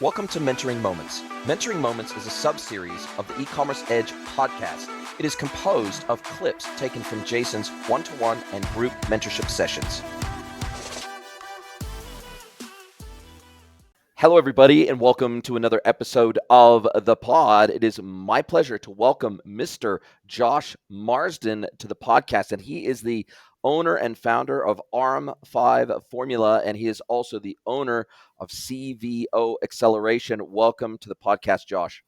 Welcome to Mentoring Moments. Mentoring Moments is a sub-series of the E-Commerce Edge podcast. It is composed of clips taken from Jason's one-to-one and group mentorship sessions. Hello, everybody, and welcome to another episode of the pod. It is my pleasure to welcome Mr. Josh Marsden to the podcast, and he is the owner and founder of ARM5 Formula, and he is also the owner of CVO Acceleration. Welcome to the podcast, Josh.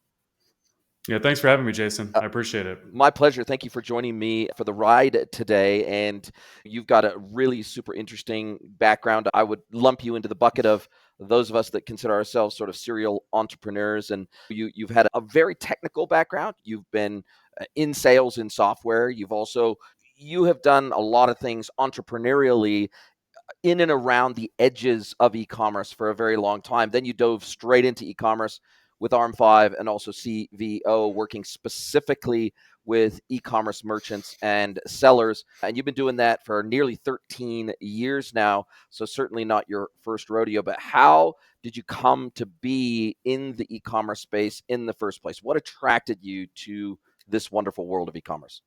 Yeah, thanks for having me, Jason. I appreciate it. My pleasure. Thank you for joining me for the ride today. And you've got a really super interesting background. I would lump you into the bucket of those of us that consider ourselves sort of serial entrepreneurs. And you've had a very technical background. You've been in sales in software. You have done a lot of things entrepreneurially in and around the edges of e-commerce for a very long time. Then you dove straight into e-commerce with ARM5 and also CVO, working specifically with e-commerce merchants and sellers. And you've been doing that for nearly 13 years now. So certainly not your first rodeo, but how did you come to be in the e-commerce space in the first place? What attracted you to this wonderful world of e-commerce?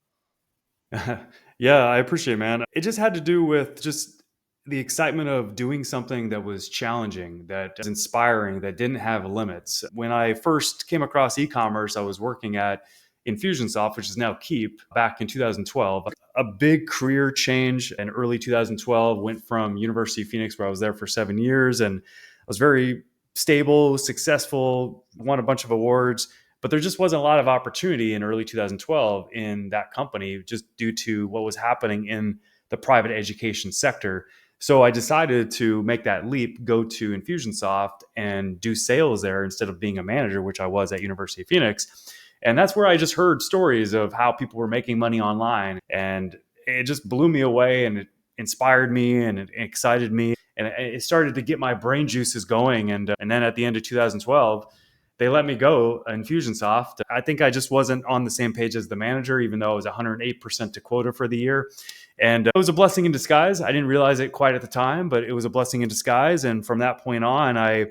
Yeah, I appreciate it, man. It just had to do with just the excitement of doing something that was challenging, that was inspiring, that didn't have limits. When I first came across e-commerce, I was working at Infusionsoft, which is now Keep, back in 2012. A big career change in early 2012, went from University of Phoenix, where I was there for 7 years, and I was very stable, successful, won a bunch of awards. But there just wasn't a lot of opportunity in early 2012 in that company just due to what was happening in the private education sector. So I decided to make that leap, go to Infusionsoft and do sales there instead of being a manager, which I was at University of Phoenix. And that's where I just heard stories of how people were making money online. And it just blew me away, and it inspired me and it excited me. And it started to get my brain juices going. And then at the end of 2012, they let me go Infusionsoft. I think I just wasn't on the same page as the manager, even though I was 108% to quota for the year. And it was a blessing in disguise. I didn't realize it quite at the time, but it was a blessing in disguise. And from that point on, I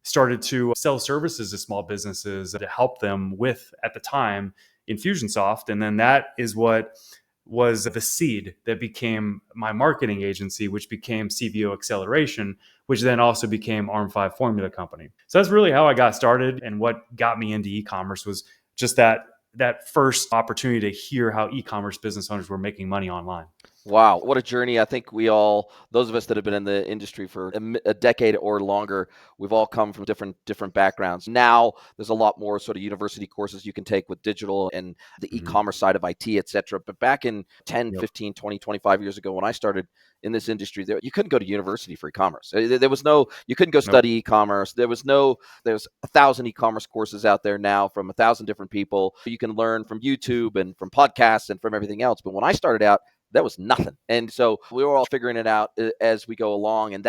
started to sell services to small businesses to help them with, at the time, Infusionsoft. And then that is what was the seed that became my marketing agency, which became CVO Acceleration, which then also became ARM5 Formula company. So that's really how I got started, and what got me into e-commerce was just that first opportunity to hear how e-commerce business owners were making money online. Wow, what a journey. I think those of us that have been in the industry for a decade or longer, we've all come from different backgrounds. Now, there's a lot more sort of university courses you can take with digital and the e-commerce side of IT, et cetera. But back in 10, 15, 20, 25 years ago, when I started in this industry, you couldn't go to university for e-commerce. You couldn't go study e-commerce. There's 1,000 e-commerce courses out there now from 1,000 different people. You can learn from YouTube and from podcasts and from everything else. But when I started out, that was nothing. And so we were all figuring it out as we go along. And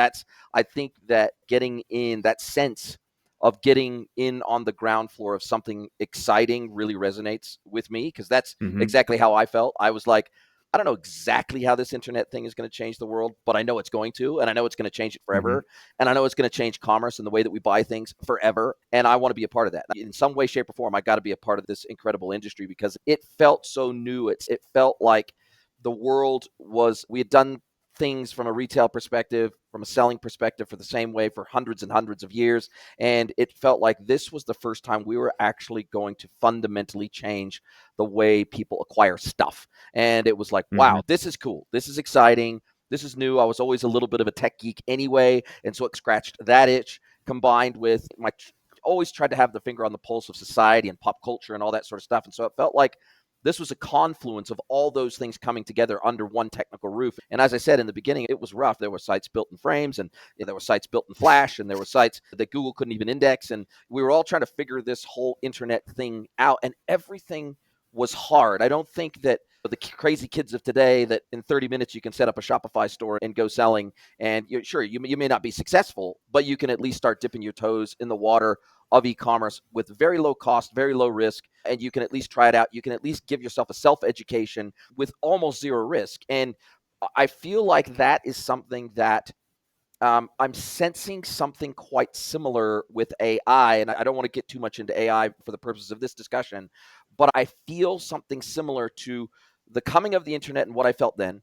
I think that getting in, that sense of getting in on the ground floor of something exciting really resonates with me, because that's exactly how I felt. I was like, I don't know exactly how this internet thing is going to change the world, but I know it's going to, and I know it's going to change it forever. And I know it's going to change commerce and the way that we buy things forever. And I want to be a part of that. In some way, shape, or form, I got to be a part of this incredible industry because it felt so new. It felt like we had done things from a retail perspective, from a selling perspective for the same way for hundreds and hundreds of years. And it felt like this was the first time we were actually going to fundamentally change the way people acquire stuff. And it was like, wow, this is cool. This is exciting. This is new. I was always a little bit of a tech geek anyway. And so it scratched that itch, combined with always tried to have the finger on the pulse of society and pop culture and all that sort of stuff. And so it felt like this was a confluence of all those things coming together under one technical roof. And as I said in the beginning, it was rough. There were sites built in frames, and there were sites built in Flash, and there were sites that Google couldn't even index. And we were all trying to figure this whole internet thing out, and everything was hard. I don't think that the crazy kids of today, that in 30 minutes you can set up a Shopify store and go selling, and you may not be successful, but you can at least start dipping your toes in the water of e-commerce with very low cost, very low risk, and you can at least try it out. You can at least give yourself a self-education with almost zero risk. And I feel like that is something that I'm sensing something quite similar with AI, and I don't want to get too much into AI for the purposes of this discussion, but I feel something similar to the coming of the internet and what I felt then,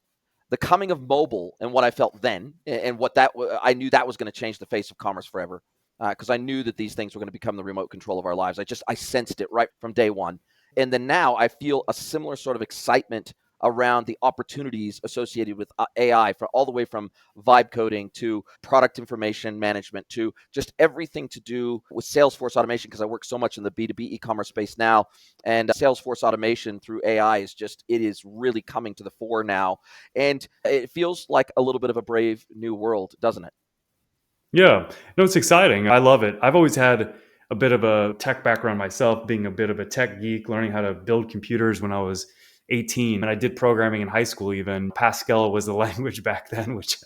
the coming of mobile and what I felt then, and what I knew that was going to change the face of commerce forever, because I knew that these things were going to become the remote control of our lives. I sensed it right from day one, and then now I feel a similar sort of excitement around the opportunities associated with AI, for all the way from vibe coding to product information management to just everything to do with Salesforce automation, because I work so much in the B2B e-commerce space now, and Salesforce automation through AI it is really coming to the fore now, and it feels like a little bit of a brave new world, doesn't it? Yeah, no, it's exciting. I love it. I've always had a bit of a tech background myself, being a bit of a tech geek, learning how to build computers when I was 18. And I did programming in high school, even. Pascal was the language back then, which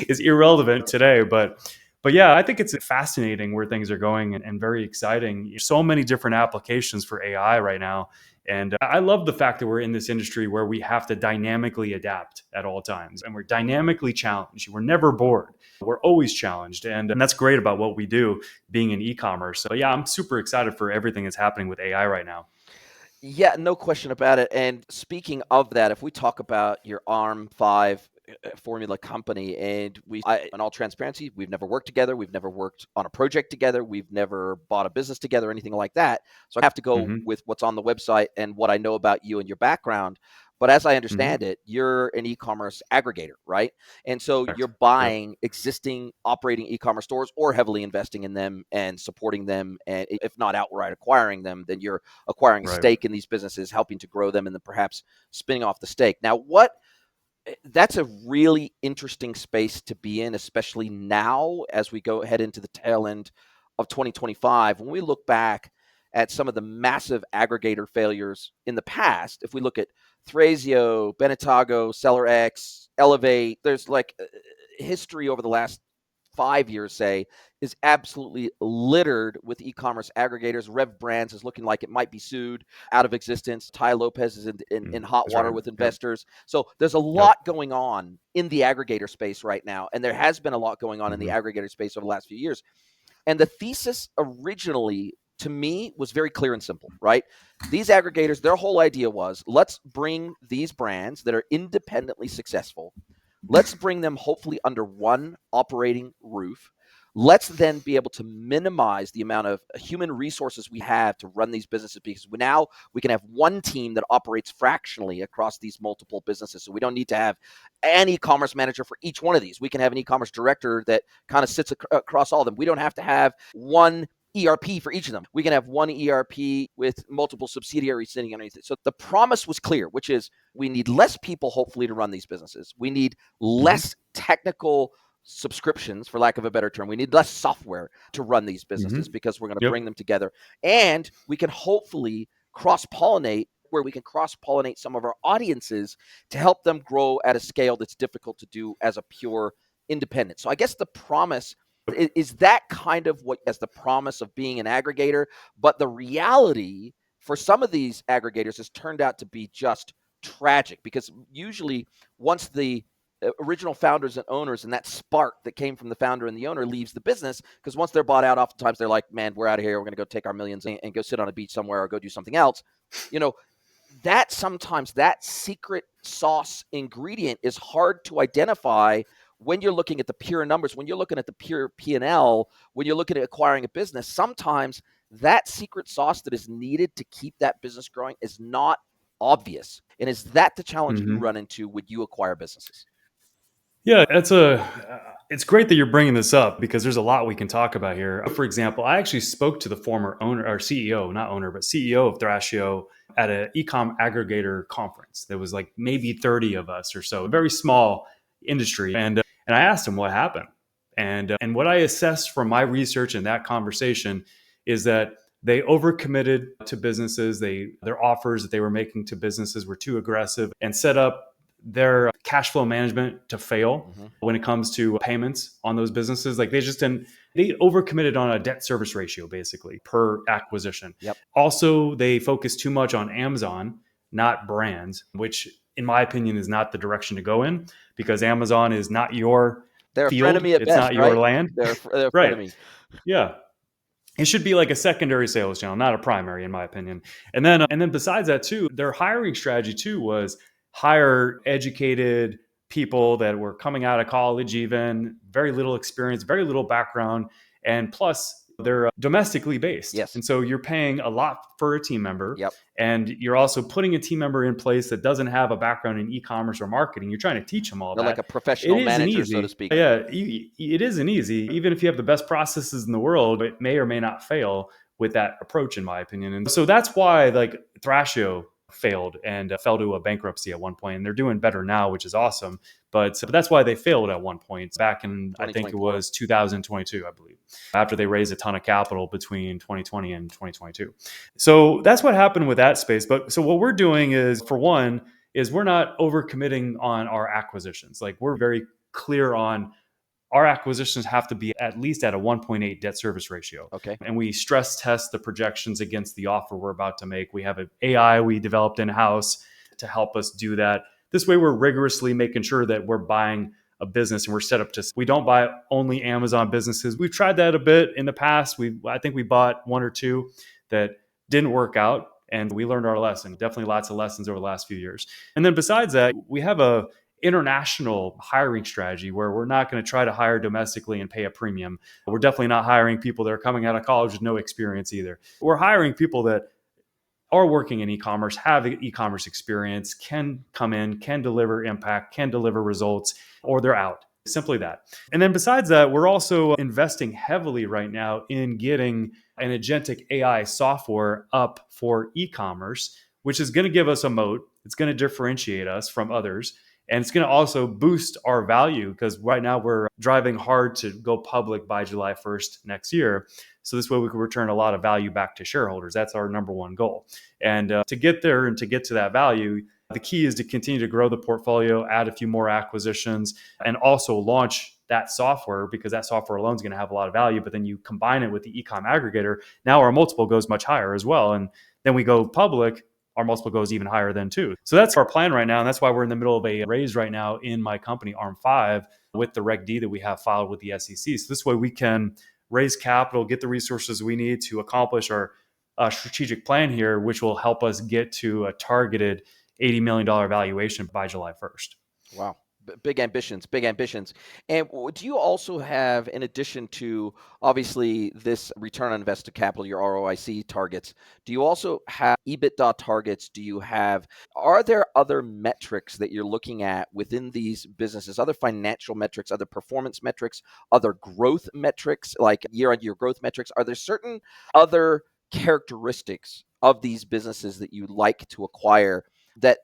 is irrelevant today. But yeah, I think it's fascinating where things are going, and very exciting. So many different applications for AI right now. And I love the fact that we're in this industry where we have to dynamically adapt at all times, and we're dynamically challenged. We're never bored. We're always challenged. And that's great about what we do being in e-commerce. So yeah, I'm super excited for everything that's happening with AI right now. Yeah, no question about it. And speaking of that, if we talk about your ARM5 formula company, and in all transparency, we've never worked together. We've never worked on a project together. We've never bought a business together, anything like that. So I have to go Hmm. with what's on the website and what I know about you and your background. But as I understand Hmm. it, you're an e-commerce aggregator, right? And so you're Correct. Yep. buying existing operating e-commerce stores, or heavily investing in them and supporting them. And if not outright acquiring them, then you're acquiring a Right. stake in these businesses, helping to grow them, and then perhaps spinning off the stake. Now, that's a really interesting space to be in, especially now as we go head into the tail end of 2025. When we look back at some of the massive aggregator failures in the past, if we look at Thrasio, Benetago, SellerX, Elevate, there's like history over the last 5 years, say, is absolutely littered with e-commerce aggregators. Rev Brands is looking like it might be sued out of existence. Ty Lopez is in hot That's water right. with Yep. investors. So there's a Yep. lot going on in the aggregator space right now, and there has been a lot going on in the Hmm. aggregator space over the last few years. And the thesis originally, to me, was very clear and simple, right? These aggregators, their whole idea was, let's bring these brands that are independently successful, let's bring them hopefully under one operating roof. Let's then be able to minimize the amount of human resources we have to run these businesses, because now we can have one team that operates fractionally across these multiple businesses. So we don't need to have an e-commerce manager for each one of these. We can have an e-commerce director that kind of sits across all of them. We don't have to have one ERP for each of them. We can have one ERP with multiple subsidiaries sitting underneath it. So the promise was clear, which is we need less people, hopefully, to run these businesses. We need Hmm. less technical subscriptions, for lack of a better term. We need less software to run these Hmm. businesses, because we're going to Yep. bring them together. And we can hopefully cross pollinate, where we can cross pollinate some of our audiences to help them grow at a scale that's difficult to do as a pure independent. So I guess the promise is that kind of what as the promise of being an aggregator, but the reality for some of these aggregators has turned out to be just tragic, because usually once the original founders and owners and that spark that came from the founder and the owner leaves the business, because once they're bought out, oftentimes they're like, man, we're out of here, we're going to go take our millions and go sit on a beach somewhere or go do something else. you know that sometimes that secret sauce ingredient is hard to identify when you're looking at the pure numbers, when you're looking at the pure P&L, when you're looking at acquiring a business. Sometimes that secret sauce that is needed to keep that business growing is not obvious. And is that the challenge you Hmm. run into when you acquire businesses? Yeah, it's great that you're bringing this up, because there's a lot we can talk about here. For example, I actually spoke to the former owner or CEO, not owner, but CEO of Thrasio at an ecom aggregator conference. There was like maybe 30 of us or so, a very small industry. And I asked him what happened. And what I assessed from my research in that conversation is that they overcommitted to businesses. Their offers that they were making to businesses were too aggressive, and set up their cash flow management to fail Mm-hmm. when it comes to payments on those businesses. Like they overcommitted on a debt service ratio basically per acquisition. Yep. Also, they focused too much on Amazon, not brands, which in my opinion is not the direction to go in, because Amazon is not your They're a field. frenemy at It's not best, your right? land. They're a Right. frenemy. Yeah. It should be like a secondary sales channel, not a primary, in my opinion. And then besides that too, their hiring strategy too was hire educated people that were coming out of college, even very little experience, very little background, and plus they're domestically based. Yes. And so you're paying a lot for a team member, Yep. and you're also putting a team member in place that doesn't have a background in e-commerce or marketing. You're trying to teach them all They're like that. a It professional isn't manager, so to easy. speak. Yeah, it isn't easy. Even if you have the best processes in the world, it may or may not fail with that approach, in my opinion. And so that's why like Thrasio failed and fell to a bankruptcy at one point, and they're doing better now, which is awesome. But that's why they failed at one point back in, I think it 2024. was 2022, I believe, after they raised a ton of capital between 2020 and 2022. So that's what happened with that space. But so what we're doing is, for one, is we're not overcommitting on our acquisitions. Like, we're very clear on our acquisitions have to be at least at a 1.8 debt service ratio. Okay. And we stress test the projections against the offer we're about to make. We have an AI we developed in-house to help us do that. This way, we're rigorously making sure that we're buying a business and we're set up to, we don't buy only Amazon businesses. We've tried that a bit in the past. I think we bought one or two that didn't work out, and we learned our lesson. Definitely lots of lessons over the last few years. And then besides that, we have a international hiring strategy where we're not going to try to hire domestically and pay a premium. We're definitely not hiring people that are coming out of college with no experience either. We're hiring people that are working in e-commerce, have e-commerce experience, can come in, can deliver impact, can deliver results, or they're out. Simply that. And then besides that, we're also investing heavily right now in getting an agentic AI software up for e-commerce, which is going to give us a moat. It's going to differentiate us from others. And it's going to also boost our value, because right now we're driving hard to go public by July 1st next year. So this way we can return a lot of value back to shareholders. That's our number one goal. And to get there and to get to that value, the key is to continue to grow the portfolio, add a few more acquisitions, and also launch that software, because that software alone is going to have a lot of value. But then you combine it with the ecom aggregator, now our multiple goes much higher as well. And then we go public, our multiple goes even higher then too. So that's our plan right now. And that's why we're in the middle of a raise right now in my company, ARM5, with the Reg D that we have filed with the SEC. So this way we can raise capital, get the resources we need to accomplish our strategic plan here, which will help us get to a targeted $80 million valuation by July 1st. Wow. Big ambitions, big ambitions. And do you also have, in addition to obviously this return on invested capital, your ROIC targets, do you also have EBITDA targets? Are there other metrics that you're looking at within these businesses, other financial metrics, other performance metrics, other growth metrics, like year-on-year growth metrics? Are there certain other characteristics of these businesses that you like to acquire that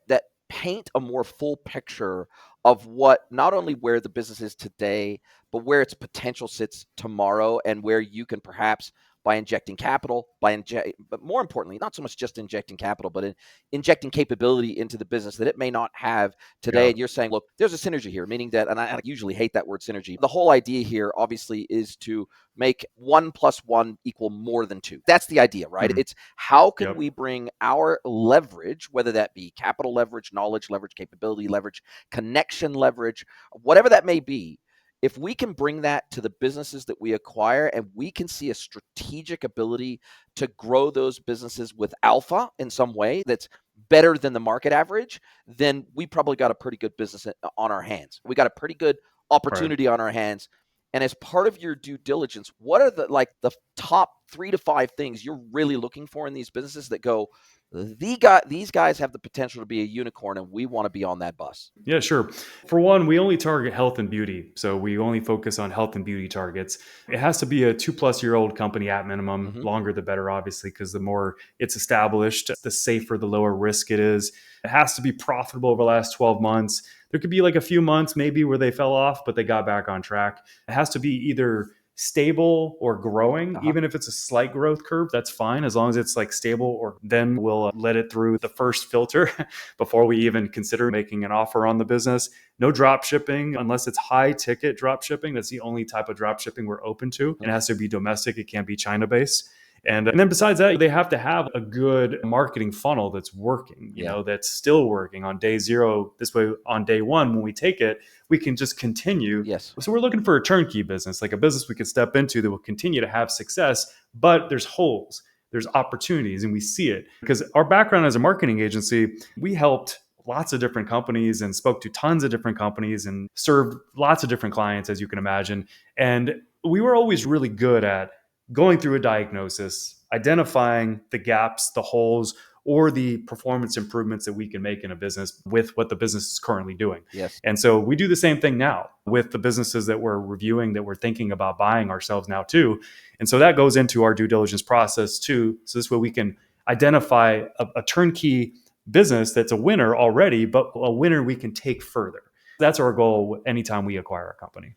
paint a more full picture of what, not only where the business is today, but where its potential sits tomorrow, and where you can perhaps, by injecting capital, but more importantly, not so much just injecting capital, but injecting capability into the business that it may not have today. Yeah. And you're saying, look, there's a synergy here, meaning that, and I usually hate that word synergy. The whole idea here, obviously, is to make 1 + 1 equal more than 2. That's the idea, right? Mhm. It's how can Yep. we bring our leverage, whether that be capital leverage, knowledge leverage, capability leverage, connection leverage, whatever that may be, if we can bring that to the businesses that we acquire, and we can see a strategic ability to grow those businesses with alpha in some way that's better than the market average, then we probably got a pretty good business on our hands. We got a pretty good opportunity on our hands. And as part of your due diligence, what are the top 3 to 5 things you're really looking for in these businesses that go, these guys have the potential to be a unicorn, and we want to be on that bus? Yeah, sure. For one, we only target health and beauty. So we only focus on health and beauty targets. It has to be a 2+ year old company at minimum. Longer the better, obviously, because the more it's established, the safer, the lower risk it is. It has to be profitable over the last 12 months. There could be like a few months maybe where they fell off, but they got back on track. It has to be either stable or growing. Even if it's a slight growth curve, that's fine, as long as it's like stable, or then we'll let it through the first filter before we even consider making an offer on the business. No drop shipping unless it's high ticket drop shipping. That's the only type of drop shipping we're open to. It has to be domestic. It can't be China based. And then besides that, they have to have a good marketing funnel that's working, Yeah. that's still working on day zero. This way, on day one, when we take it, we can just continue. Yes. So we're looking for a turnkey business, like a business we could step into that will continue to have success, but there's holes, there's opportunities, and we see it. Because our background as a marketing agency, we helped lots of different companies and spoke to tons of different companies and served lots of different clients, as you can imagine. And we were always really good at going through a diagnosis, identifying the gaps, the holes, or the performance improvements that we can make in a business with what the business is currently doing. Yes. And so we do the same thing now with the businesses that we're reviewing, that we're thinking about buying ourselves now too. And so that goes into our due diligence process too. So this way we can identify a turnkey business that's a winner already, but a winner we can take further. That's our goal anytime we acquire a company.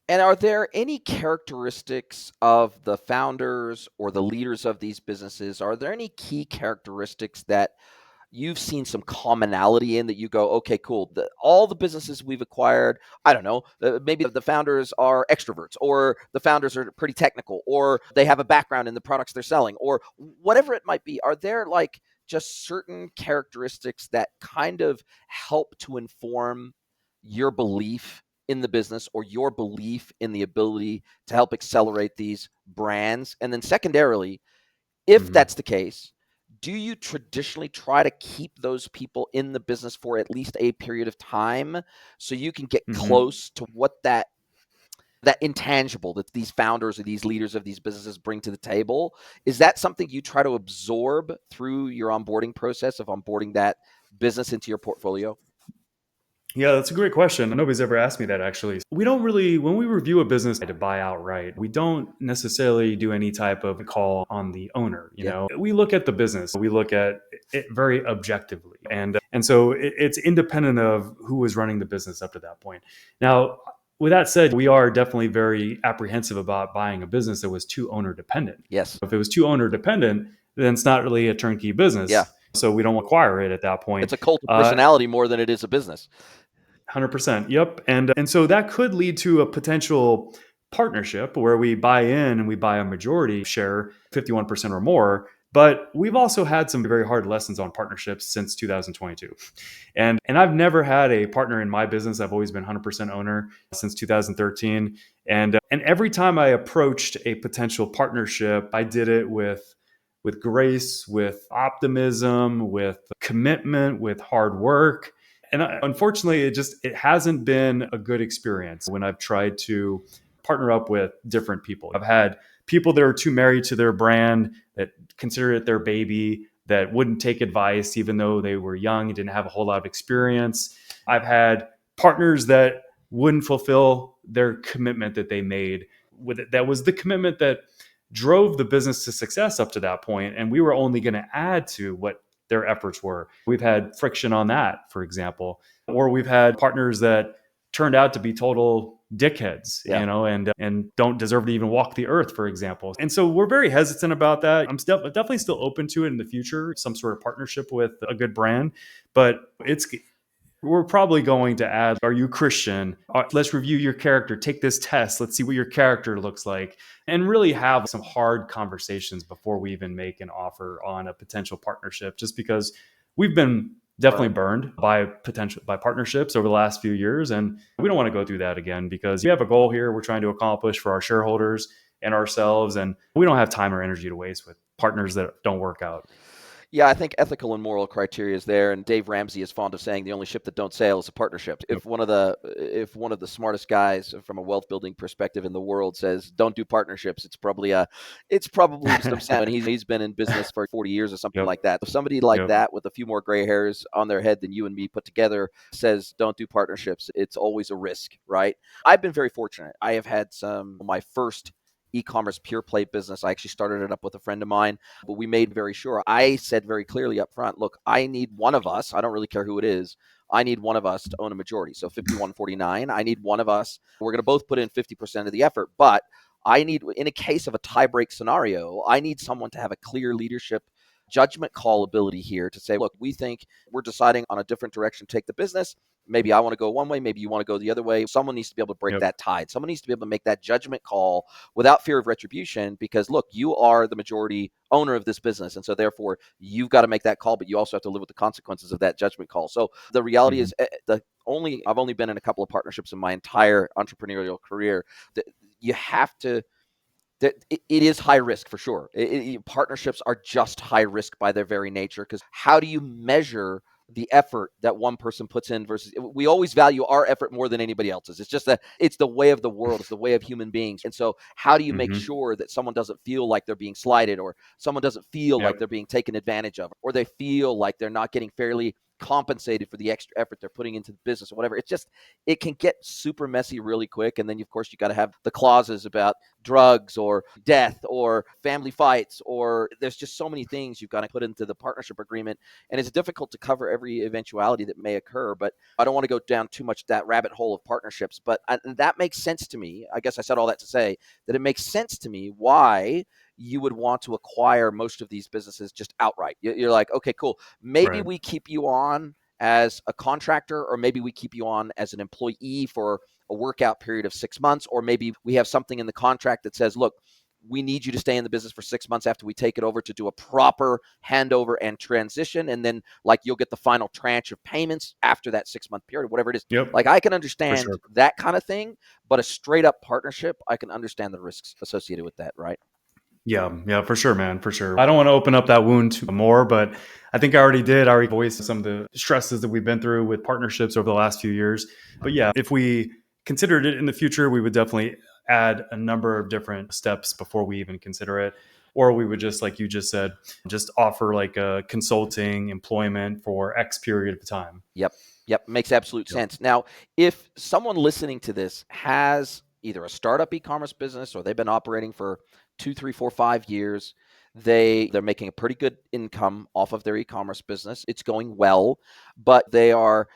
And are there any characteristics of the founders or the leaders of these businesses? Are there any key characteristics that you've seen some commonality in that you go, okay, cool. All the businesses we've acquired, I don't know, maybe the founders are extroverts, or the founders are pretty technical, or they have a background in the products they're selling, or whatever it might be. Are there like just certain characteristics that kind of help to inform your belief in the business or your belief in the ability to help accelerate these brands? And then secondarily, if that's the case, do you traditionally try to keep those people in the business for at least a period of time so you can get close to what that intangible that these founders or these leaders of these businesses bring to the table? Is that something you try to absorb through your onboarding process of onboarding that business into your portfolio? Yeah, that's a great question. Nobody's ever asked me that, actually. We don't really, when we review a business to buy outright, we don't necessarily do any type of call on the owner. Yeah. We look at the business, we look at it very objectively, and so it's independent of who was running the business up to that point. Now, with that said, we are definitely very apprehensive about buying a business that was too owner dependent. Yes. If it was too owner dependent, then it's not really a turnkey business. Yeah. So we don't acquire it at that point. It's a cult of personality more than it is a business. 100%. Yep. And so that could lead to a potential partnership where we buy in and we buy a majority share, 51% or more. But we've also had some very hard lessons on partnerships since 2022. And I've never had a partner in my business. I've always been 100% owner since 2013. And every time I approached a potential partnership, I did it with grace, with optimism, with commitment, with hard work. And unfortunately, it hasn't been a good experience when I've tried to partner up with different people. I've had people that are too married to their brand, that consider it their baby, that wouldn't take advice even though they were young and didn't have a whole lot of experience. I've had partners that wouldn't fulfill their commitment that they made. That was the commitment that drove the business to success up to that point, and we were only going to add to what their efforts were. We've had friction on that, for example, or we've had partners that turned out to be total dickheads, and don't deserve to even walk the earth, for example. And so we're very hesitant about that. I'm definitely still open to it in the future, some sort of partnership with a good brand, but we're probably going to add, are you Christian? Let's review your character. Take this test. Let's see what your character looks like. And really have some hard conversations before we even make an offer on a potential partnership, just because we've been definitely burned by partnerships over the last few years. And we don't want to go through that again, because we have a goal here we're trying to accomplish for our shareholders and ourselves. And we don't have time or energy to waste with partners that don't work out. Yeah, I think ethical and moral criteria is there, and Dave Ramsey is fond of saying the only ship that don't sail is a partnership. If one of the smartest guys from a wealth building perspective in the world says don't do partnerships, it's probably some sense. And he's been in business for 40 years or something like that. If somebody like that with a few more gray hairs on their head than you and me put together says don't do partnerships, it's always a risk, right? I've been very fortunate. I have had my first e-commerce pure play business. I actually started it up with a friend of mine, but we made very sure. I said very clearly up front, look, I need one of us. I don't really care who it is. I need one of us to own a majority. So 51-49, I need one of us. We're going to both put in 50% of the effort, but I need, in a case of a tie-break scenario, I need someone to have a clear leadership judgment call ability here to say, look, we think we're deciding on a different direction to take the business. maybe I want to go one way, maybe you want to go the other way. Someone needs to be able to break Yep. that tide. Someone needs to be able to make that judgment call without fear of retribution, because look, you are the majority owner of this business. And so therefore you've got to make that call, but you also have to live with the consequences of that judgment call. So the reality Mhm. is I've only been in a couple of partnerships in my entire entrepreneurial career. You have to, it is high risk for sure. Partnerships are just high risk by their very nature, because how do you measure the effort that one person puts in versus, we always value our effort more than anybody else's. It's just that it's the way of the world. It's the way of human beings. And so how do you make Mhm. sure that someone doesn't feel like they're being slighted, or someone doesn't feel like Yep. they're being taken advantage of, or they feel like they're not getting fairly compensated for the extra effort they're putting into the business or whatever. It's just, it can get super messy really quick. And then of course you got to have the clauses about drugs or death or family fights, or there's just so many things you've got to put into the partnership agreement, and it's difficult to cover every eventuality that may occur. But I don't want to go down too much that rabbit hole of partnerships, but that makes sense to me. I guess I said all that to say that it makes sense to me why you would want to acquire most of these businesses just outright. You're like, okay, cool, maybe Right. we keep you on as a contractor, or maybe we keep you on as an employee for a workout period of 6 months, or maybe we have something in the contract that says, look, we need you to stay in the business for 6 months after we take it over to do a proper handover and transition. And then like you'll get the final tranche of payments after that 6 month period, whatever it is. Yep. Like I can For understand sure. that kind of thing, but a straight up partnership, I can understand the risks associated with that, right? Yeah, yeah, for sure, man, for sure. I don't want to open up that wound too more, but I think I already did. I already voiced some of the stresses that we've been through with partnerships over the last few years. But yeah, if we considered it in the future, we would definitely add a number of different steps before we even consider it. Or we would just, like you just said, just offer like a consulting employment for X period of time. Yep. Yep. Makes absolute Yep. sense. Now, if someone listening to this has either a startup e-commerce business, or they've been operating for 2, 3, 4, 5 years, they're making a pretty good income off of their e-commerce business. It's going well, but they are,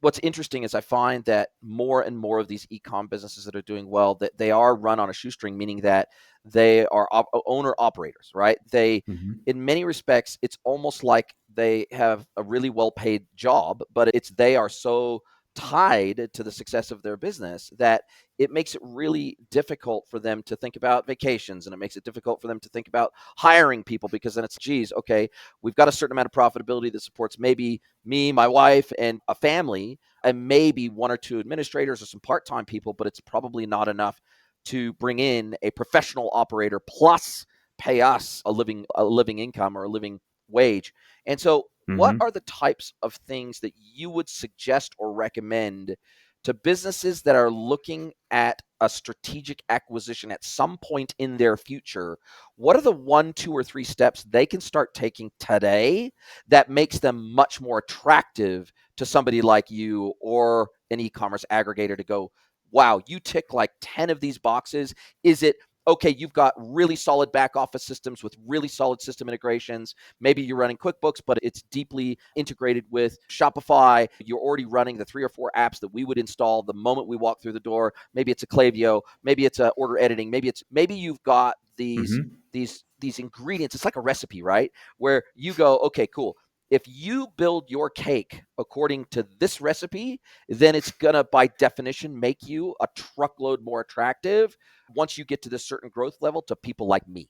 what's interesting is I find that more and more of these e-com businesses that are doing well, that they are run on a shoestring, meaning that they are owner operators, right? Hmm. In many respects, it's almost like they have a really well-paid job, but they are so tied to the success of their business that it makes it really difficult for them to think about vacations, and it makes it difficult for them to think about hiring people, because then it's, geez, okay, we've got a certain amount of profitability that supports maybe me, my wife, and a family, and maybe one or two administrators or some part-time people, but it's probably not enough to bring in a professional operator plus pay us a living income or a living wage. And so what Hmm. are the types of things that you would suggest or recommend to businesses that are looking at a strategic acquisition at some point in their future? What are the 1, 2, or 3 steps they can start taking today that makes them much more attractive to somebody like you or an e-commerce aggregator to go, wow, you tick like 10 of these boxes? Is it, okay, you've got really solid back office systems with really solid system integrations. Maybe you're running QuickBooks, but it's deeply integrated with Shopify. You're already running the 3 or 4 apps that we would install the moment we walk through the door. Maybe it's a Klaviyo, maybe it's a order editing, maybe you've got Hmm. these ingredients. It's like a recipe, right? Where you go, okay, cool. If you build your cake according to this recipe, then it's going to, by definition, make you a truckload more attractive once you get to this certain growth level to people like me.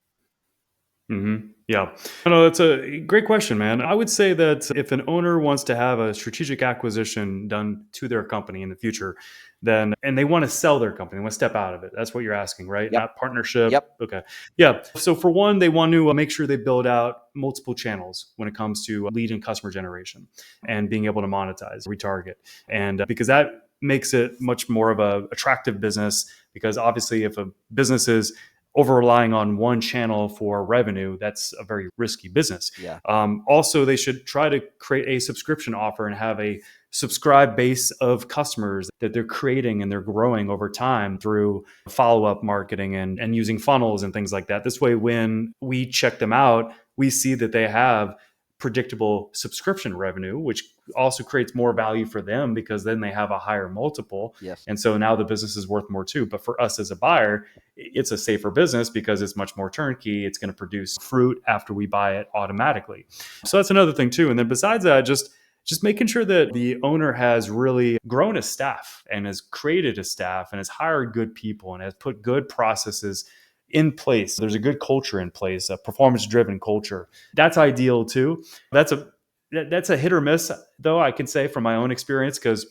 Yeah. No, that's a great question, man. I would say that if an owner wants to have a strategic acquisition done to their company in the future, then, and they want to sell their company, they want to step out of it. That's what you're asking, right? Yep. Not partnership. Yep. Okay. Yeah. So for one, they want to make sure they build out multiple channels when it comes to lead and customer generation and being able to monetize, retarget. And because that makes it much more of a attractive business, because obviously if a business is over relying on one channel for revenue, that's a very risky business. Yeah. Also, they should try to create a subscription offer and have a subscribe base of customers that they're creating and they're growing over time through follow-up marketing and using funnels and things like that. This way, when we check them out, we see that they have predictable subscription revenue, which also creates more value for them because then they have a higher multiple. Yes. And so now the business is worth more too. But for us as a buyer, it's a safer business because it's much more turnkey. It's going to produce fruit after we buy it automatically. So that's another thing too. And then besides that, just just making sure that the owner has really grown a staff and has created a staff and has hired good people and has put good processes in place. There's a good culture in place, a performance driven culture. That's ideal too. That's a hit or miss, though, I can say from my own experience, because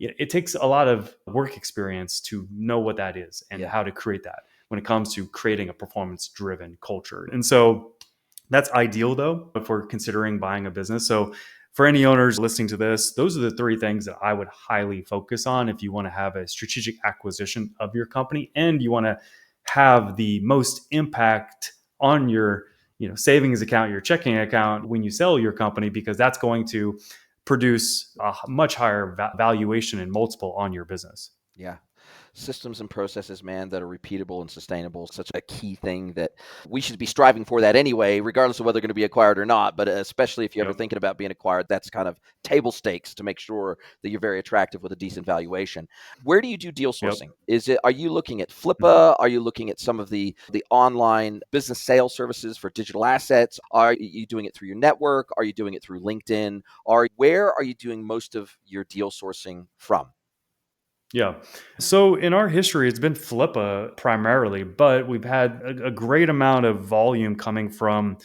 it takes a lot of work experience to know what that is and Yeah. how to create that when it comes to creating a performance driven culture. And so that's ideal, though, if we're considering buying a business. So for any owners listening to this, those are the three things that I would highly focus on if you want to have a strategic acquisition of your company and you want to have the most impact on your savings account, your checking account when you sell your company, because that's going to produce a much higher valuation and multiple on your business. Yeah. Systems and processes, man, that are repeatable and sustainable, such a key thing that we should be striving for that anyway, regardless of whether they're going to be acquired or not. But especially if you're ever Yep. thinking about being acquired, that's kind of table stakes to make sure that you're very attractive with a decent valuation. Where do you do deal Yep. sourcing? Are you looking at Flippa? Are you looking at some of the online business sales services for digital assets? Are you doing it through your network? Are you doing it through LinkedIn? Where are you doing most of your deal sourcing from? Yeah. So in our history, it's been Flippa primarily, but we've had a great amount of volume coming from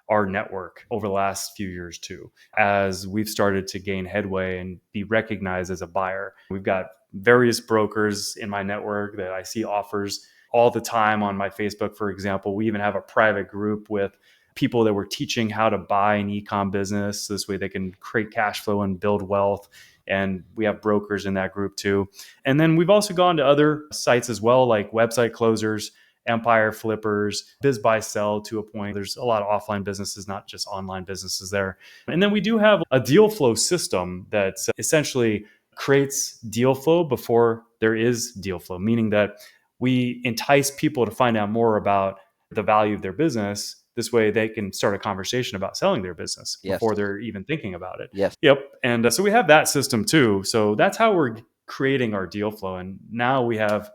our network over the last few years too, as we've started to gain headway and be recognized as a buyer. We've got various brokers in my network that I see offers all the time on my Facebook, for example. We even have a private group with people that we're teaching how to buy an e-com business. This way they can create cash flow and build wealth. And we have brokers in that group too. And then we've also gone to other sites as well, like Website Closers, Empire Flippers, Biz Buy Sell to a point. There's a lot of offline businesses, not just online businesses there. And then we do have a deal flow system that essentially creates deal flow before there is deal flow, meaning that we entice people to find out more about the value of their business. This way they can start a conversation about selling their business Yes. before they're even thinking about it. Yes. Yep. And so we have that system too. So that's how we're creating our deal flow. And now we have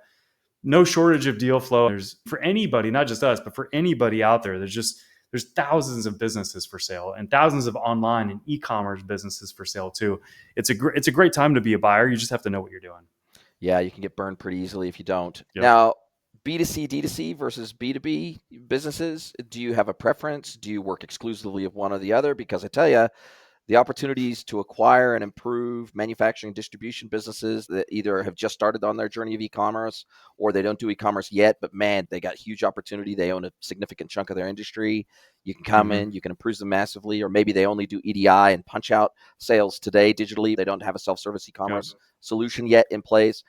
no shortage of deal flow. There's for anybody, not just us, but for anybody out there, there's thousands of businesses for sale and thousands of online and e-commerce businesses for sale too. It's a great time to be a buyer. You just have to know what you're doing. Yeah, you can get burned pretty easily if you don't. Yep. Now, B2C, D2C versus B2B businesses, do you have a preference? Do you work exclusively of one or the other? Because I tell you, the opportunities to acquire and improve manufacturing and distribution businesses that either have just started on their journey of e-commerce or they don't do e-commerce yet, but man, they got huge opportunity. They own a significant chunk of their industry. You can come in, you can improve them massively, or maybe they only do EDI and punch out sales today digitally. They don't have a self-service e-commerce solution yet in place.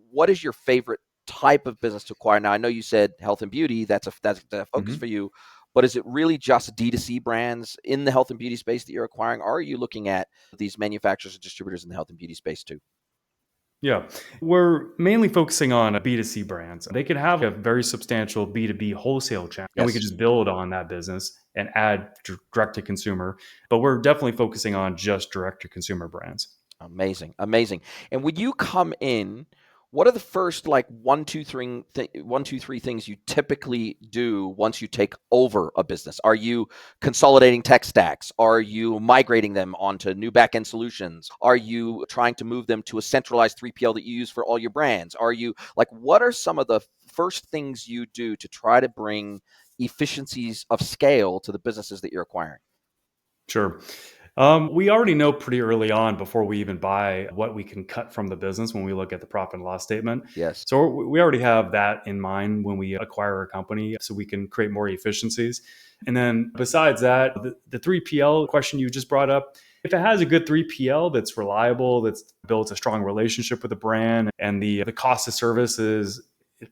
What is your favorite type of business to acquire? Now, I know you said health and beauty. That's a focus for you. But is it really just D2C brands in the health and beauty space that you're acquiring? Or are you looking at these manufacturers and distributors in the health and beauty space too? Yeah, we're mainly focusing on B2C brands. They can have a very substantial B2B wholesale channel, and we could just build on that business and add direct to consumer. But we're definitely focusing on just direct to consumer brands. Amazing. And when you come in, what are the first like one, two, three things you typically do once you take over a business? Are you consolidating tech stacks? Are you migrating them onto new backend solutions? Are you trying to move them to a centralized 3PL that you use for all your brands? What are some of the first things you do to try to bring efficiencies of scale to the businesses that you're acquiring? Sure. We already know pretty early on before we even buy what we can cut from the business when we look at the profit and loss statement. Yes. So we already have that in mind when we acquire a company so we can create more efficiencies. And then besides that, the 3PL question you just brought up, if it has a good 3PL that's reliable, that's built a strong relationship with the brand, and the cost of service is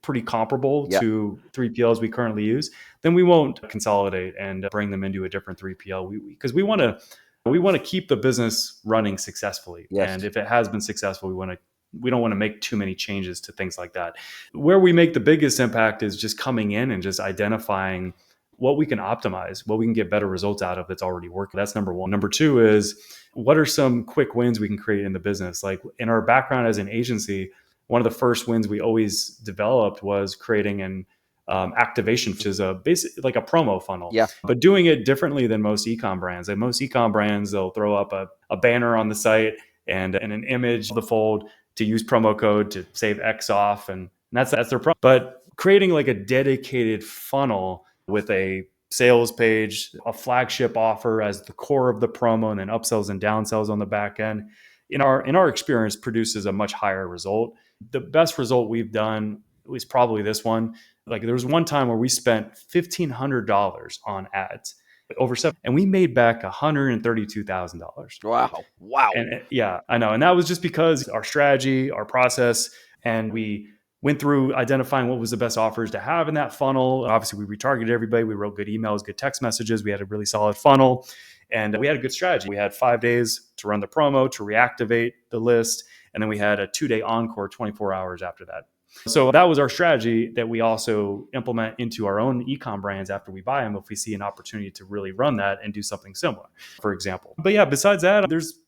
pretty comparable to 3PLs we currently use, then we won't consolidate and bring them into a different 3PL because we want to keep the business running successfully. Yes. And if it has been successful, we don't want to make too many changes to things like that. Where we make the biggest impact is just coming in and just identifying what we can optimize, what we can get better results out of that's already working. That's number one. Number two is, what are some quick wins we can create in the business? Like in our background as an agency, one of the first wins we always developed was creating activation, which is a basic like a promo funnel, Yeah. but doing it differently than most ecom brands. Like most ecom brands, they'll throw up a banner on the site and an image of the fold to use promo code to save X off, and that's their promo. But creating like a dedicated funnel with a sales page, a flagship offer as the core of the promo, and then upsells and downsells on the back end, in our experience, produces a much higher result. The best result we've done was probably this one. Like there was one time where we spent $1,500 on ads over 7, and we made back $132,000. Wow. And yeah, I know. And that was just because our strategy, our process, and we went through identifying what was the best offers to have in that funnel. Obviously, we retargeted everybody. We wrote good emails, good text messages. We had a really solid funnel, and we had a good strategy. We had 5 days to run the promo, to reactivate the list, and then we had a 2-day encore, 24 hours after that. So that was our strategy that we also implement into our own ecom brands after we buy them, if we see an opportunity to really run that and do something similar, for example. But yeah, besides that, there's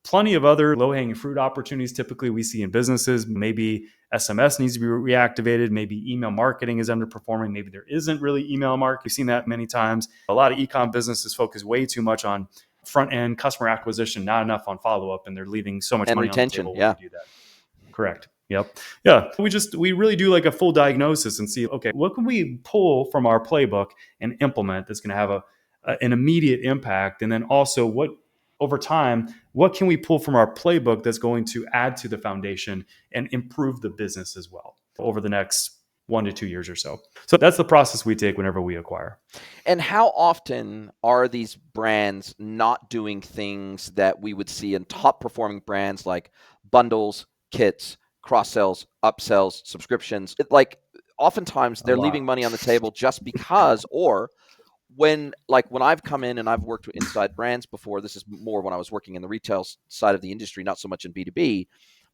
plenty of other low-hanging fruit opportunities typically we see in businesses. Maybe SMS needs to be reactivated. Maybe email marketing is underperforming. Maybe there isn't really email marketing. We've seen that many times. A lot of ecom businesses focus way too much on front-end customer acquisition, not enough on follow-up, and they're leaving so much And money retention, on the table yeah. when we do that. Correct. Yep. Yeah. We really do like a full diagnosis and see, okay, what can we pull from our playbook and implement that's going to have an immediate impact? And then also over time, what can we pull from our playbook that's going to add to the foundation and improve the business as well over the next 1 to 2 years or so. So that's the process we take whenever we acquire. And how often are these brands not doing things that we would see in top performing brands like bundles, kits, cross sells, upsells, subscriptions? Oftentimes they're leaving money on the table just because, or when I've come in and I've worked with inside brands before, this is more when I was working in the retail side of the industry, not so much in B2B.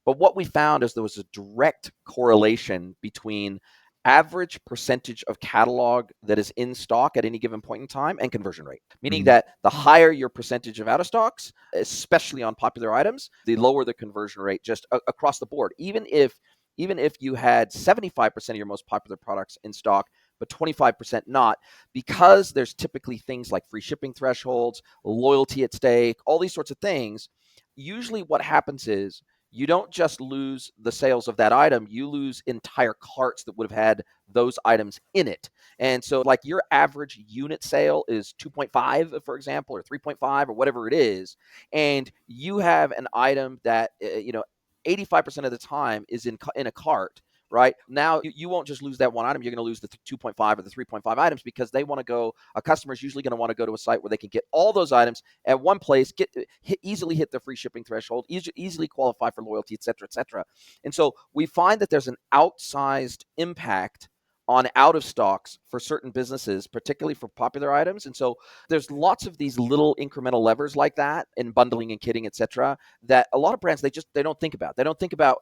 But what we found is there was a direct correlation between average percentage of catalog that is in stock at any given point in time and conversion rate, meaning that the higher your percentage of out of stocks, especially on popular items, the lower the conversion rate just across the board. Even if you had 75% of your most popular products in stock, but 25% not, because there's typically things like free shipping thresholds, loyalty at stake, all these sorts of things. Usually what happens is you don't just lose the sales of that item, you lose entire carts that would have had those items in it. And so like your average unit sale is 2.5, for example, or 3.5 or whatever it is. And you have an item that, 85% of the time is in a cart. Right now, you won't just lose that one item. You're going to lose the 2.5 or the 3.5 items because they want to go. A customer is usually going to want to go to a site where they can get all those items at one place, easily hit the free shipping threshold, easily qualify for loyalty, et cetera, et cetera. And so we find that there's an outsized impact on out of stocks for certain businesses, particularly for popular items. And so there's lots of these little incremental levers like that in bundling and kitting, et cetera, that a lot of brands, they don't think about. They don't think about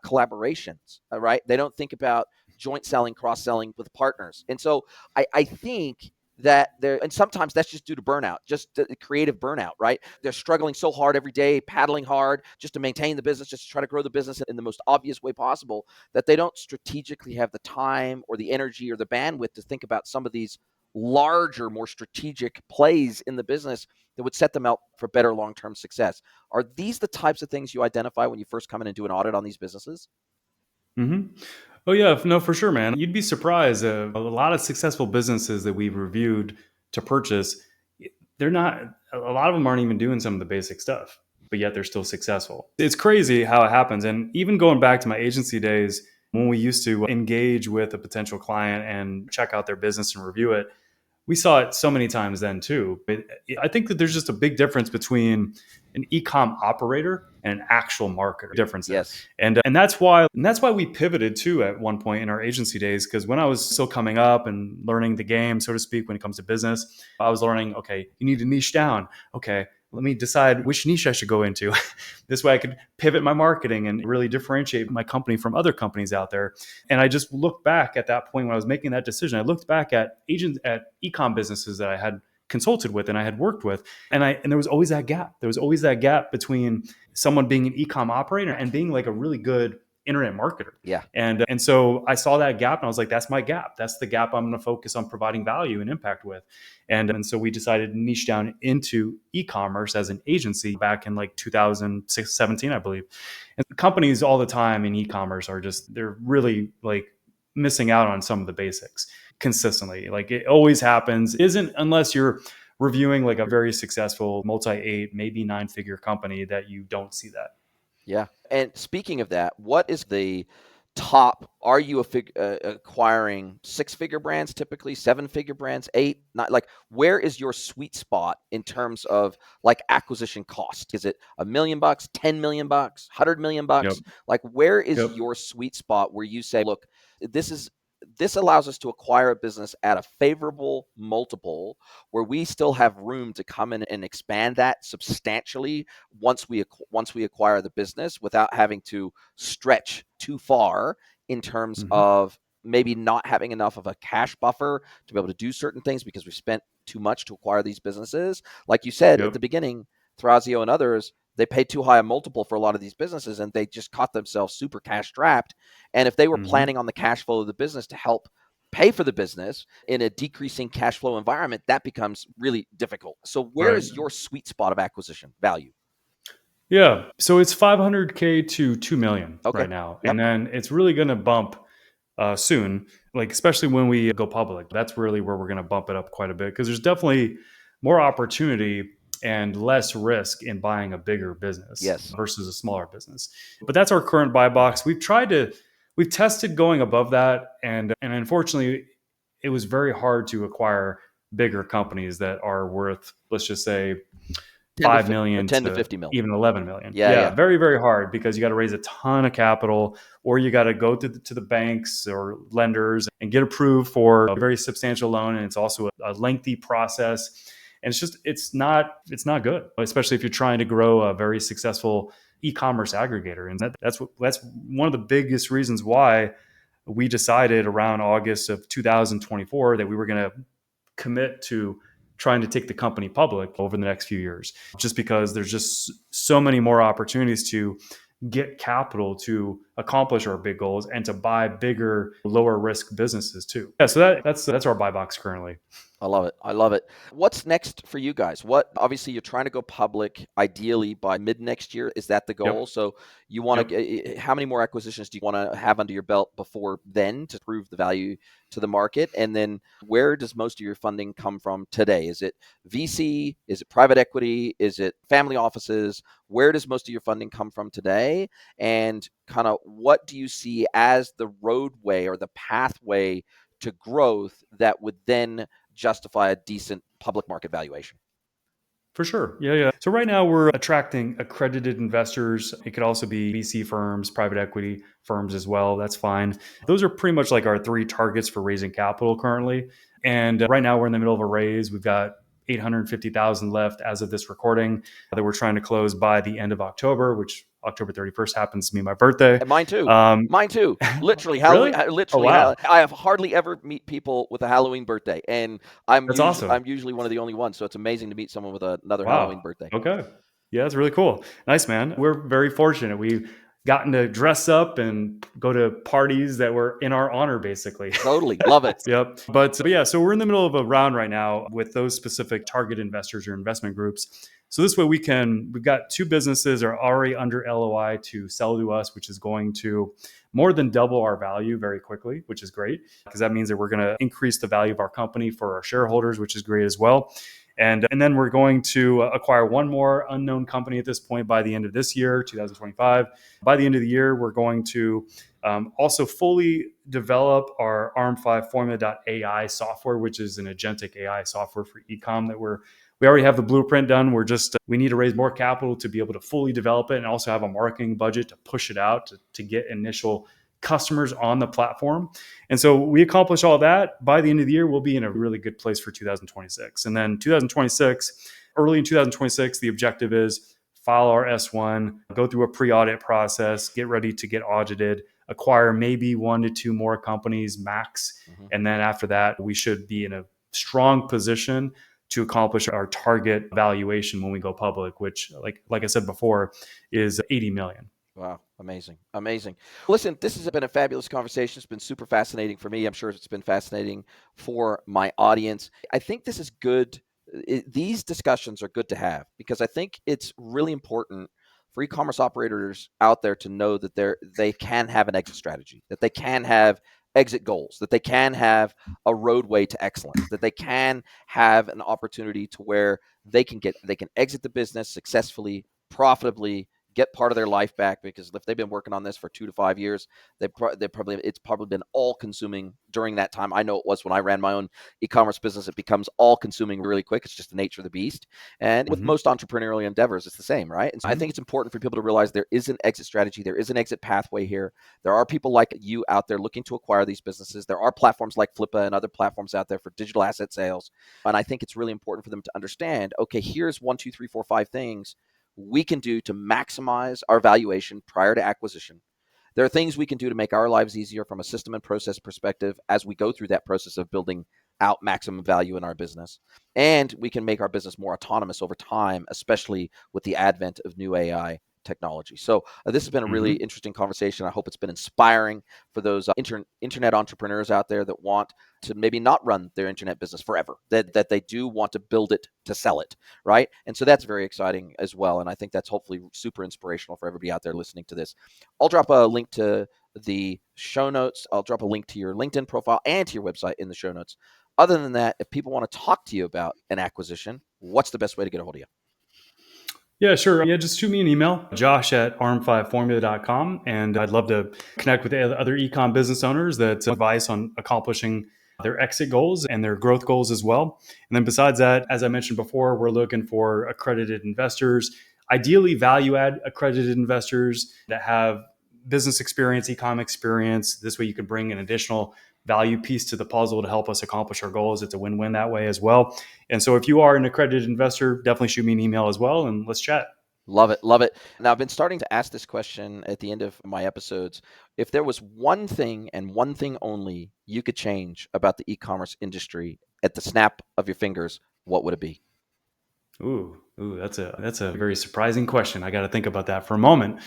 collaborations, right? They don't think about joint selling, cross-selling with partners. And so I think that and sometimes that's just due to burnout, just the creative burnout, right? They're struggling so hard every day, paddling hard just to maintain the business, just to try to grow the business in the most obvious way possible, that they don't strategically have the time or the energy or the bandwidth to think about some of these larger, more strategic plays in the business that would set them up for better long-term success. Are these the types of things you identify when you first come in and do an audit on these businesses? Mm-hmm. Oh yeah, no, for sure, man. You'd be surprised. A lot of successful businesses that we've reviewed to purchase, they're not. A lot of them aren't even doing some of the basic stuff, but yet they're still successful. It's crazy how it happens. And even going back to my agency days, when we used to engage with a potential client and check out their business and review it, we saw it so many times then too. I think that there's just a big difference between an e-com operator and an actual marketer. Difference there. Yes. And that's why we pivoted too at one point in our agency days, because when I was still coming up and learning the game, so to speak, when it comes to business, I was learning, okay, you need to niche down. Okay, let me decide which niche I should go into. This way I could pivot my marketing and really differentiate my company from other companies out there. And I just looked back at that point when I was making that decision. I looked back at e-com businesses that I had consulted with and I had worked with. And there was always that gap. There was always that gap between someone being an e-com operator and being like a really good internet marketer. Yeah. And so I saw that gap and I was like, that's my gap. That's the gap I'm going to focus on providing value and impact with. And so we decided to niche down into e-commerce as an agency back in like 2017, I believe. And companies all the time in e-commerce they're really like missing out on some of the basics consistently. Like it always happens. Isn't unless you're reviewing like a very successful multi-8, maybe 9-figure company that you don't see that. Yeah. And speaking of that, what is the top? Are you acquiring 6-figure brands, typically 7-figure brands, 8, not like, where is your sweet spot in terms of like acquisition cost? Is it $1 million, $10 million, $100 million? Yep. Like, where is Yep. your sweet spot where you say, look, this allows us to acquire a business at a favorable multiple where we still have room to come in and expand that substantially once we acquire the business without having to stretch too far in terms Mm-hmm. of maybe not having enough of a cash buffer to be able to do certain things because we spent too much to acquire these businesses. Like you said at the beginning, Thrasio and others, they paid too high a multiple for a lot of these businesses and they just caught themselves super cash strapped. And if they were planning on the cash flow of the business to help pay for the business in a decreasing cash flow environment, that becomes really difficult. So where is your sweet spot of acquisition value? Yeah. So it's 500K to 2 million right now. Yep. And then it's really going to bump soon, like especially when we go public. That's really where we're going to bump it up quite a bit because there's definitely more opportunity and less risk in buying a bigger business versus a smaller business. But that's our current buy box. We've tested going above that. And unfortunately, it was very hard to acquire bigger companies that are worth, let's just say, 5 million 10 to 50 million, even 11 million. Yeah. Very, very hard because you got to raise a ton of capital or you got to go to the banks or lenders and get approved for a very substantial loan. And it's also a lengthy process. And it's not good, especially if you're trying to grow a very successful e-commerce aggregator. And that's one of the biggest reasons why we decided around August of 2024 that we were going to commit to trying to take the company public over the next few years, just because there's just so many more opportunities to get capital to accomplish our big goals and to buy bigger, lower risk businesses too. Yeah, so that's our buy box currently. I love it. What's next for you guys? Obviously you're trying to go public ideally by mid next year. Is that the goal? Yep. So you want to, how many more acquisitions do you want to have under your belt before then to prove the value to the market? And then where does most of your funding come from today? Is it VC? Is it private equity? Is it family offices? Where does most of your funding come from today? And kind of what do you see as the roadway or the pathway to growth that would then justify a decent public market valuation? For sure. Yeah. So right now we're attracting accredited investors. It could also be VC firms, private equity firms as well. That's fine. Those are pretty much like our 3 targets for raising capital currently. And right now we're in the middle of a raise. We've got 850,000 left as of this recording that we're trying to close by the end of October, which October 31st happens to be my birthday. And mine too. Literally, Really? literally. Oh, wow. I have hardly ever meet people with a Halloween birthday, and awesome. I'm usually one of the only ones. So it's amazing to meet someone with another Halloween birthday. Okay. Yeah, that's really cool. Nice, man. We're very fortunate. We've gotten to dress up and go to parties that were in our honor, basically. Totally. Love it. Yep. But yeah, so we're in the middle of a round right now with those specific target investors or investment groups. So this way we've got 2 businesses are already under LOI to sell to us, which is going to more than double our value very quickly, which is great because that means that we're going to increase the value of our company for our shareholders, which is great as well. And then we're going to acquire one more unknown company at this point by the end of this year, 2025. By the end of the year, we're going to also fully develop our ARM5 Formula.ai software, which is an agentic AI software for e-com that we already have the blueprint done. We need to raise more capital to be able to fully develop it and also have a marketing budget to push it out to get initial customers on the platform. And so we accomplish all that. By the end of the year, we'll be in a really good place for 2026. And then early in 2026, the objective is file our S1, go through a pre-audit process, get ready to get audited, acquire maybe 1 to 2 more companies max. Mm-hmm. And then after that, we should be in a strong position to accomplish our target valuation when we go public, which like I said before, is 80 million. Wow. Amazing. Amazing. Listen, this has been a fabulous conversation. It's been super fascinating for me. I'm sure it's been fascinating for my audience. I think this is good. These discussions are good to have because I think it's really important for e-commerce operators out there to know that they can have an exit strategy, that they can have exit goals, that they can have a roadway to excellence, that they can have an opportunity to where they can exit the business successfully, profitably, get part of their life back, because if they've been working on this for 2 to 5 years, it's probably been all consuming during that time. I know it was when I ran my own e-commerce business. It becomes all consuming really quick. It's just the nature of the beast. And with Hmm. most entrepreneurial endeavors, it's the same, right? And so I Hmm. think it's important for people to realize there is an exit strategy. There is an exit pathway here. There are people like you out there looking to acquire these businesses. There are platforms like Flippa and other platforms out there for digital asset sales. And I think it's really important for them to understand, okay, here's 1, 2, 3, 4, 5 things we can do to maximize our valuation prior to acquisition. There are things we can do to make our lives easier from a system and process perspective as we go through that process of building out maximum value in our business. And we can make our business more autonomous over time, especially with the advent of new AI technology. So this has been a really Hmm. interesting conversation. I hope it's been inspiring for those internet entrepreneurs out there that want to maybe not run their internet business forever, that they do want to build it to sell it, right? And so that's very exciting as well. And I think that's hopefully super inspirational for everybody out there listening to this. I'll drop a link to the show notes. I'll drop a link to your LinkedIn profile and to your website in the show notes. Other than that, if people want to talk to you about an acquisition, what's the best way to get a hold of you? Yeah, sure. Yeah, just shoot me an email, josh at arm5formula.com. And I'd love to connect with other ecom business owners that advice on accomplishing their exit goals and their growth goals as well. And then besides that, as I mentioned before, we're looking for accredited investors, ideally value add accredited investors that have business experience, ecom experience. This way you can bring an additional value piece to the puzzle to help us accomplish our goals. It's a win-win that way as well. And so if you are an accredited investor, definitely shoot me an email as well and let's chat. Love it. Love it. Now, I've been starting to ask this question at the end of my episodes. If there was one thing and one thing only you could change about the e-commerce industry at the snap of your fingers, what would it be? Ooh, that's a very surprising question. I got to think about that for a moment.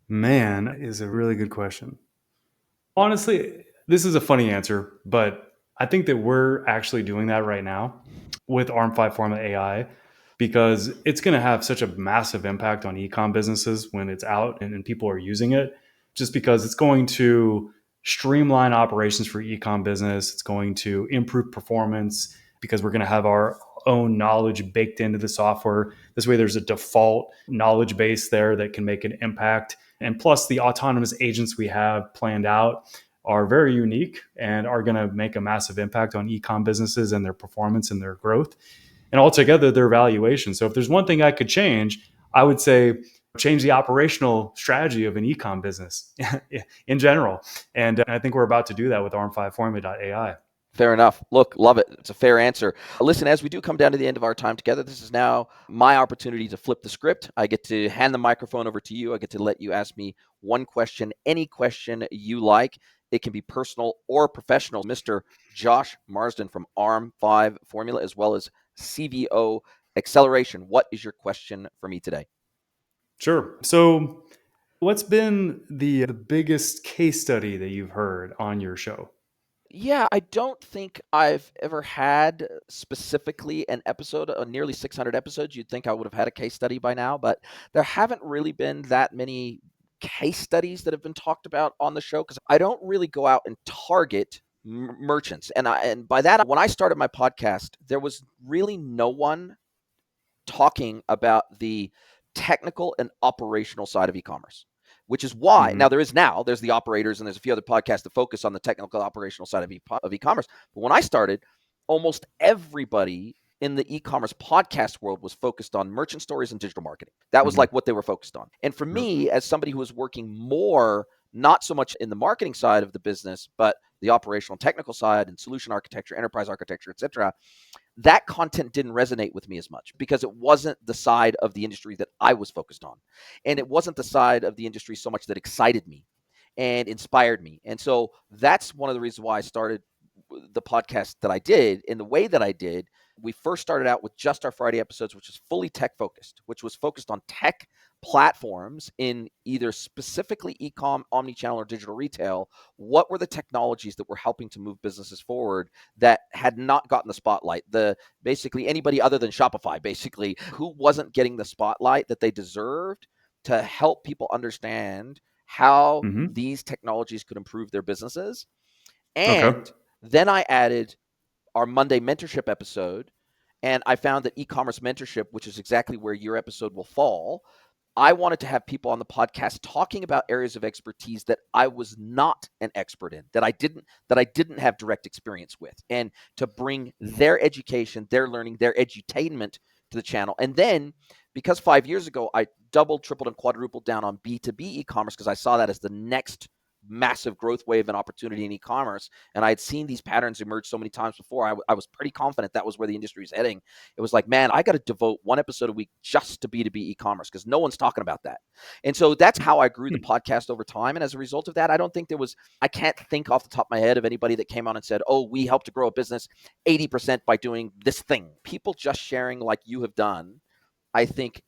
Man, that is a really good question. Honestly, this is a funny answer, but I think that we're actually doing that right now with ARM5 Formula AI because it's going to have such a massive impact on ecom businesses when it's out and people are using it, just because it's going to streamline operations for ecom business. It's going to improve performance because we're going to have our own knowledge baked into the software. This way, there's a default knowledge base there that can make an impact. And plus, the autonomous agents we have planned out are very unique and are going to make a massive impact on ecom businesses and their performance and their growth and altogether their valuation. So if there's one thing I could change, I would say change the operational strategy of an ecom business in general. And I think we're about to do that with ARM5Formula.ai. Fair enough. Look, love it. It's a fair answer. Listen, as we do come down to the end of our time together, this is now my opportunity to flip the script. I get to hand the microphone over to you. I get to let you ask me one question, any question you like. It can be personal or professional. Mr. Josh Marsden from ARM5 Formula, as well as CVO Acceleration. What is your question for me today? Sure. So, what's been the biggest case study that you've heard on your show? Yeah, I don't think I've ever had specifically an episode, nearly 600 episodes. You'd think I would have had a case study by now, but there haven't really been that many case studies that have been talked about on the show because I don't really go out and target merchants. And by that, when I started my podcast, there was really no one talking about the technical and operational side of e-commerce, which is why Mm-hmm. there's the operators and there's a few other podcasts that focus on the technical operational side of e-commerce. But when I started, almost everybody in the e-commerce podcast world was focused on merchant stories and digital marketing. That was Mm-hmm. like what they were focused on. And for Yep. me, as somebody who was working more, not so much in the marketing side of the business, but the operational and technical side and solution architecture, enterprise architecture, et cetera, that content didn't resonate with me as much because it wasn't the side of the industry that I was focused on. And it wasn't the side of the industry so much that excited me and inspired me. And so that's one of the reasons why I started the podcast that I did in the way that I did, We first started out with just our Friday episodes, which was fully tech focused, which was focused on tech platforms in either specifically e-com, omni-channel, or digital retail. What were the technologies that were helping to move businesses forward that had not gotten the spotlight? Basically anybody other than Shopify, basically, who wasn't getting the spotlight that they deserved, to help people understand how Mm-hmm. these technologies could improve their businesses. Okay. And then I added our Monday mentorship episode, and I found that e-commerce mentorship, which is exactly where your episode will fall, I wanted to have people on the podcast talking about areas of expertise that I was not an expert in, that I didn't have direct experience with, and to bring their education, their learning, their edutainment to the channel. And then, because 5 years ago I doubled, tripled, and quadrupled down on B2B e-commerce, because I saw that as the next massive growth wave and opportunity in e-commerce, and I had seen these patterns emerge so many times before, I was pretty confident that was where the industry is heading. It was like, man, I got to devote one episode a week just to B2B e-commerce, because no one's talking about that. And so that's how I grew the podcast over time. And as a result of that, I can't think off the top of my head of anybody that came on and said, oh, we helped to grow a business 80% by doing this thing. People just sharing like you have done, I think,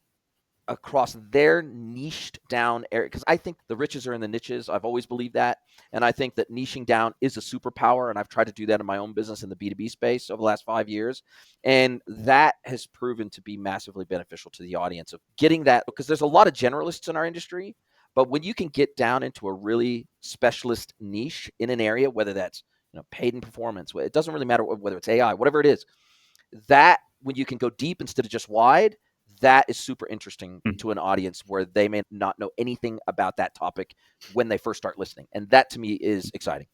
across their niched down area, because I think the riches are in the niches. I've always believed that. And I think that niching down is a superpower. And I've tried to do that in my own business in the B2B space over the last 5 years. And that has proven to be massively beneficial to the audience of getting that, because there's a lot of generalists in our industry. But when you can get down into a really specialist niche in an area, whether that's paid and performance, it doesn't really matter whether it's AI, whatever it is, that when you can go deep instead of just wide, that is super interesting to an audience where they may not know anything about that topic when they first start listening. And that to me is exciting.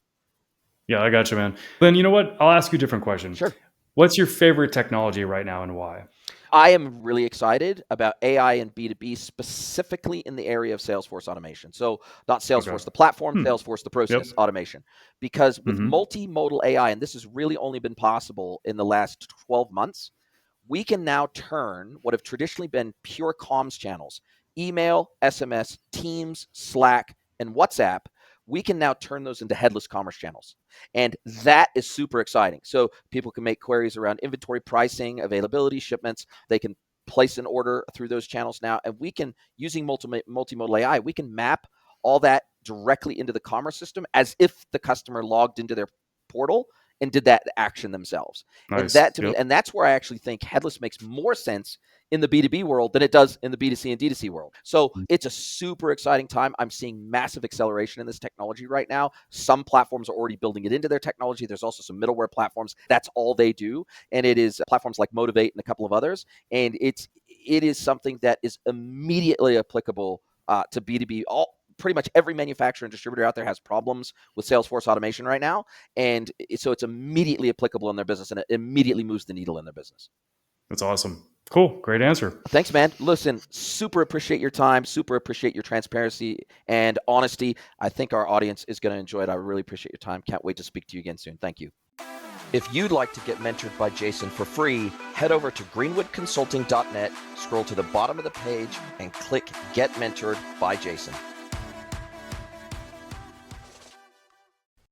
Yeah, I got you, man. Then you know what? I'll ask you a different question. Sure. What's your favorite technology right now and why? I am really excited about AI and B2B, specifically in the area of Salesforce automation. So not Salesforce, the platform, Salesforce, the process automation. Because with multimodal AI, and this has really only been possible in the last 12 months, we can now turn what have traditionally been pure comms channels, email, SMS, Teams, Slack, and WhatsApp. We can now turn those into headless commerce channels. And that is super exciting. So people can make queries around inventory, pricing, availability, shipments. They can place an order through those channels now. And we can, using multimodal AI, we can map all that directly into the commerce system as if the customer logged into their portal and did that action themselves. Nice. And that to me, and that's where I actually think headless makes more sense in the B2B world than it does in the B2C and D2C world. So it's a super exciting time. I'm seeing massive acceleration in this technology right now. Some platforms are already building it into their technology. There's also some middleware platforms. That's all they do. And it is platforms like Motivate and a couple of others. And it is something that is immediately applicable to B2B. Pretty much every manufacturer and distributor out there has problems with Salesforce automation right now. And so it's immediately applicable in their business, and it immediately moves the needle in their business. That's awesome. Cool. Great answer. Thanks, man. Listen, super appreciate your time. Super appreciate your transparency and honesty. I think our audience is going to enjoy it. I really appreciate your time. Can't wait to speak to you again soon. Thank you. If you'd like to get mentored by Jason for free, head over to greenwoodconsulting.net, scroll to the bottom of the page, and click Get Mentored by Jason.